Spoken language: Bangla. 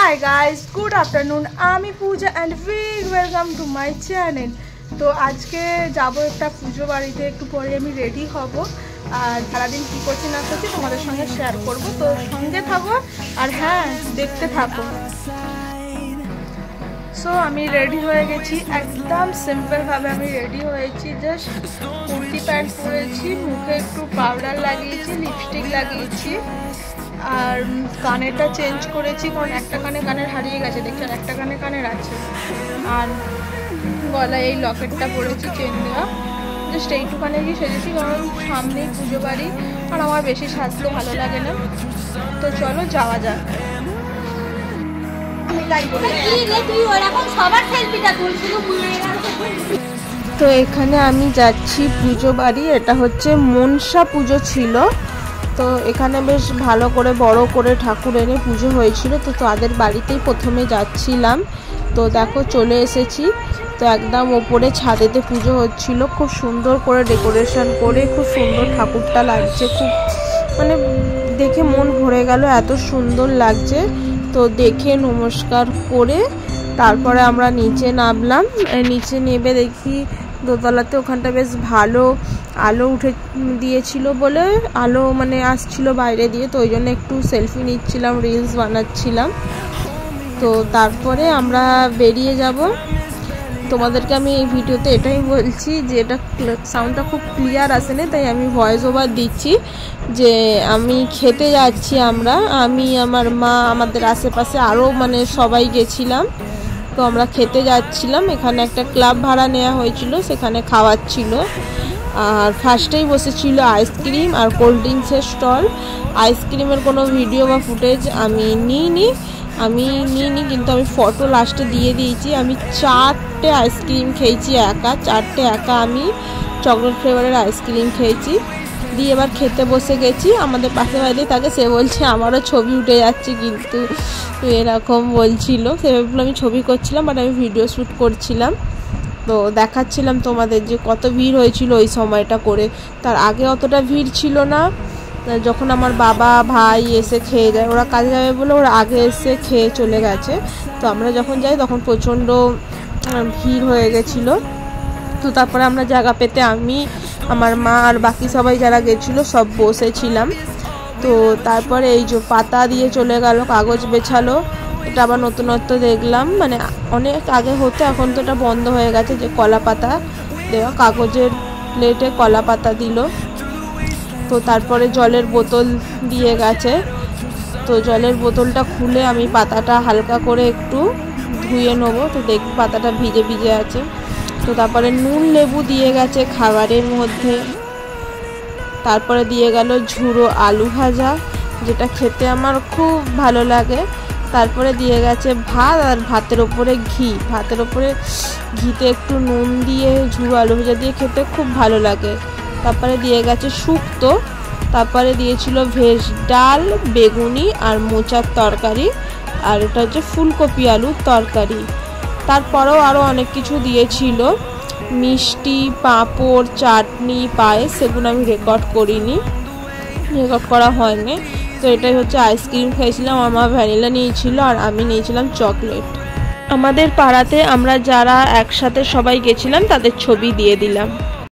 Hi guys, good afternoon. আমি পূজা and big welcome to my channel. তো আজকে যাব একটা পুজো বাড়িতে, একটু পরে আমি রেডি হব আর সারাদিন কী করছি না করছি তোমাদের সঙ্গে শেয়ার করব। তো সঙ্গে থাকো আর হ্যাঁ দেখতে থাকো। সো আমি রেডি হয়ে গেছি, একদম সিম্পলভাবে আমি রেডি হয়েছি। জাস্ট কুর্তি প্যান্ট পরেছি, মুখে একটু পাউডার লাগিয়েছি, লিপস্টিক লাগিয়েছি আর কানেরটা চেঞ্জ করেছি কারণ একটা কানের হারিয়ে গেছে, দেখছেন একটা কানের আছে। আর গলায় এই লকেটটা পরেছি চেন দেওয়া। জাস্ট এইটুখানে গিয়ে সেজেছি কারণ সামনেই পুজো বাড়ি আর আমার বেশি সাজতে ভালো লাগে না। তো চলো যাওয়া যাক। তো এখানে আমি যাচ্ছি পুজো বাড়ি, এটা হচ্ছে মনসা পুজো ছিল। তো এখানে বেশ ভালো করে বড় করে ঠাকুর এনে পুজো হয়েছিল, তো তাদের বাড়িতেই প্রথমে যাচ্ছিলাম। তো দেখো চলে এসেছি, তো একদম ওপরে ছাদেতে পুজো হচ্ছিল, খুব সুন্দর করে ডেকোরেশন করে খুব সুন্দর ঠাকুরটা লাগছে, খুব মানে দেখে মন ভরে গেল, এত সুন্দর লাগছে। তো দেখে নমস্কার করে তারপরে আমরা নিচে নামলাম। নিচে নেমে দেখি দোতলাতে ওখানটা বেশ ভালো আলো উঠে দিয়েছিল বলে আলো মানে আসছিল বাইরে দিয়ে, তো ওই জন্য একটু সেলফি নিচ্ছিলাম, রিলস বানাচ্ছিলাম। তো তারপরে আমরা বেরিয়ে যাব। তোমাদেরকে আমি এই ভিডিওতে এটাই বলছি যে এটা সাউন্ডটা খুব ক্লিয়ার আসে না, তাই আমি ভয়েস ওভার দিচ্ছি যে আমি খেতে যাচ্ছি। আমি আমার মা, আমাদের আশেপাশে আরও মানে সবাই গেছিলাম। তো আমরা খেতে যাচ্ছিলাম, এখানে একটা ক্লাব ভাড়া নেওয়া হয়েছিল, সেখানে খাওয়াচ্ছিল। আর ফার্স্টেই বসেছিল আইসক্রিম আর কোল্ড ড্রিঙ্কসের স্টল। আইসক্রিমের কোনো ভিডিও বা ফুটেজ আমি নিইনি, কিন্তু আমি ফটো লাস্টে দিয়ে দিয়েছি। আমি 4টে আইসক্রিম খেয়েছি, চারটে একা আমি চকলেট ফ্লেভারের আইসক্রিম খেয়েছি। দিয়ে এবার খেতে বসে গেছি। আমাদের পাশে বাড়িতে থাকে, সে বলছে আমারও ছবি উঠে যাচ্ছে, কিন্তু এরকম বলছিল। সেভাবে আমি ছবি করছিলাম, বাট আমি ভিডিও শ্যুট করছিলাম। তো দেখাচ্ছিলাম তোমাদের যে কত ভিড় হয়েছিল ওই সময়টা করে। তার আগে অতটা ভিড় ছিল না, যখন আমার বাবা ভাই এসে খেয়ে যায়, ওরা কাজে যাবে বলে ওরা আগে এসে খেয়ে চলে গেছে। তো আমরা যখন যাই তখন প্রচণ্ড ভিড় হয়ে গেছিলো। তো তারপরে আমরা জায়গা পেতে আমি, আমার মা আর বাকি সবাই যারা গেছিলো সব বসেছিলাম। তো তারপরে এই যে পাতা দিয়ে চলে গেল, কাগজ বেছালো। এটা আবার নতুনত্ব দেখলাম, মানে অনেক আগে হতো, এখন তো এটা বন্ধ হয়ে গেছে, যে কলা পাতা দেওয়া, কাগজের প্লেটে কলা পাতা দিল। তো তারপরে জলের বোতল দিয়ে গেছে। তো জলের বোতলটা খুলে আমি পাতাটা হালকা করে একটু ধুয়ে নেবো। তো দেখি পাতাটা ভিজে ভিজে আছে। তো তারপরে নুন লেবু দিয়ে গেছে খাবারের মধ্যে। তারপরে দিয়ে গেল ঝুড়ো আলু ভাজা, যেটা খেতে আমার খুব ভালো লাগে। তারপরে দিয়ে গেছে ভাত, আর ভাতের ওপরে ঘিতে একটু নুন দিয়ে ঝুড়ো আলু ভাজা দিয়ে খেতে খুব ভালো লাগে। তারপরে দিয়ে গেছে শুক্তো। তারপরে দিয়েছিল ভেজ ডাল, বেগুনি আর মোচার তরকারি, আর এটা হচ্ছে ফুলকপি আলুর তরকারি। তারপরেও আরও অনেক কিছু দিয়েছিল, মিষ্টি, পাঁপড়, চাটনি, পায়েস, সেগুলো আমি রেকর্ড করা হয়নি। তো এটাই হচ্ছে আইসক্রিম খেয়েছিলাম, আমার ভ্যানিলা নিয়েছিল আর আমি নিয়েছিলাম চকলেট। আমাদের পাড়াতে আমরা যারা একসাথে সবাই গেছিলাম তাদের ছবি দিয়ে দিলাম।